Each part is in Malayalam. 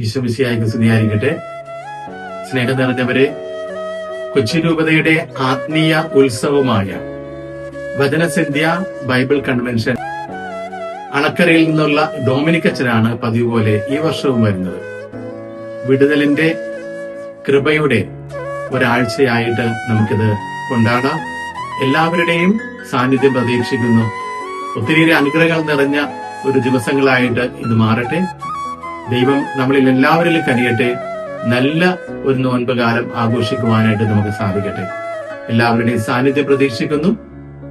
ഈശോ മിശിഹായ്ക്ക് സ്തുതിയായിരിക്കട്ടെ. സ്നേഹം നിറഞ്ഞവരെ, കൊച്ചി രൂപതയുടെ ആത്മീയ ഉത്സവമായ വചനസന്ധ്യ ബൈബിൾ കൺവെൻഷൻ അണക്കരയിൽ നിന്നുള്ള ഡൊമിനിക്കച്ചനാണ് പതിവ് പോലെ ഈ വർഷവും വരുന്നത്. വിടുതലിന്റെ കൃപയുടെ ഒരാഴ്ചയായിട്ട് നമുക്കിത് കൊണ്ടാടാം. എല്ലാവരുടെയും സാന്നിധ്യം പ്രതീക്ഷിക്കുന്നു. ഒത്തിരി അനുഗ്രഹങ്ങൾ നിറഞ്ഞ ഒരു ദിവസങ്ങളായിട്ട് ഇത് മാറട്ടെ. ദൈവം നമ്മളിൽ എല്ലാവരിലും കനിയട്ടെ. നല്ല ഒരു നോൻപ് കാലം ആഘോഷിക്കുവാനായിട്ട് നമുക്ക് സാധിക്കട്ടെ. എല്ലാവരുടെയും സാന്നിധ്യം പ്രതീക്ഷിക്കുന്നു.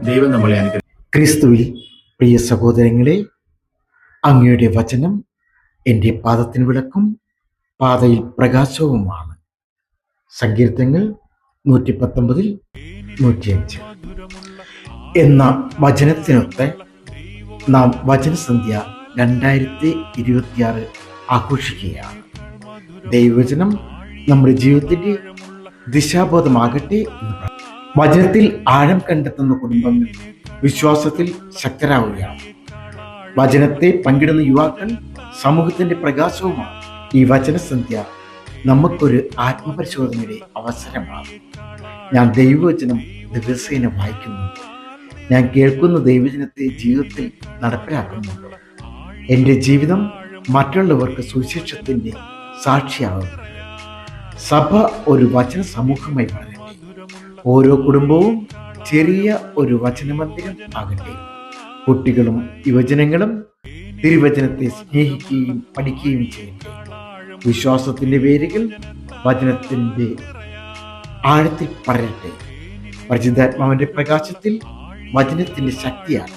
ദൈവം നമ്മളെ അനുഗ്രഹിക്കും. ക്രിസ്തുവിൽ പ്രിയ സഹോദരങ്ങളെ, അങ്ങയുടെ വചനം എൻ്റെ പാദത്തിന് വിളക്കും പാതയിൽ പ്രകാശവുമാണ്. സങ്കീർത്തനങ്ങൾ 119:105 എന്ന വചനത്തിനൊത്ത് നാം വചനസന്ധ്യ 2026 ആഘോഷിക്കുകയാണ്. ദൈവവചനം നമ്മുടെ ജീവിതത്തിന്റെ ദിശാബോധമാകട്ടെ എന്ന് വചനത്തിൽ ആഴം കണ്ടെത്തുന്ന കുടുംബങ്ങൾ വിശ്വാസത്തിൽ ശക്തരാവുകയാണ്. വചനത്തെ പങ്കിടുന്ന യുവാക്കൾ സമൂഹത്തിന്റെ പ്രകാശവുമാണ്. ഈ വചനസന്ധ്യ നമുക്കൊരു ആത്മപരിശോധനയുടെ അവസരമാണ്. ഞാൻ ദൈവവചനം ദിവസേന വായിക്കുന്നു. ഞാൻ കേൾക്കുന്ന ദൈവവചനത്തെ ജീവിതത്തിൽ നടപ്പിലാക്കുന്നുണ്ട്. എൻ്റെ ജീവിതം മറ്റുള്ളവർക്ക് സുവിശേഷത്തിൻ്റെ സാക്ഷിയാകുന്നു. സഭ ഒരു വചന സമൂഹമായി വളരട്ടെ. ഓരോ കുടുംബവും ചെറിയ ഒരു വചനമന്ദിരം ആകട്ടെ. കുട്ടികളും യുവജനങ്ങളും തിരുവചനത്തെ സ്നേഹിക്കുകയും പഠിക്കുകയും ചെയ്യട്ടെ. വിശ്വാസത്തിന്റെ വേരുകൾ വചനത്തിന്റെ ആഴത്തിൽ പടരട്ടെ. പരിശുദ്ധാത്മാവിന്റെ പ്രകാശത്തിൽ വചനത്തിന്റെ ശക്തിയാണ്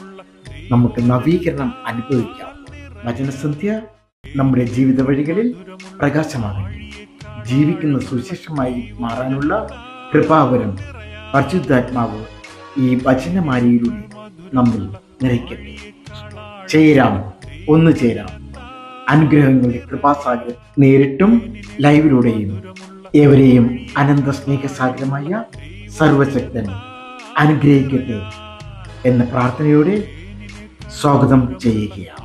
നമുക്ക് നവീകരണം അനുഭവിക്കാം. വചനസന്ധ്യ നമ്മുടെ ജീവിത വഴികളിൽ പ്രകാശമാകട്ടെ. ജീവിക്കുന്ന സുവിശേഷമായി മാറാനുള്ള കൃപാവരം പരിശുദ്ധാത്മാവ് ഈ വചനമാരിയിലൂടെ നമ്മിൽ നിറയ്ക്കട്ടെ. ഒന്ന് ചേരാം. അനുഗ്രഹങ്ങളുടെ കൃപാസാഗരം നേരിട്ടും ലൈവിലൂടെയും ഏവരെയും അനന്ത സ്നേഹസാഗരമായ സർവശക്തൻ അനുഗ്രഹിക്കട്ടെ എന്ന പ്രാർത്ഥനയോടെ സ്വാഗതം ചെയ്യുകയാണ്.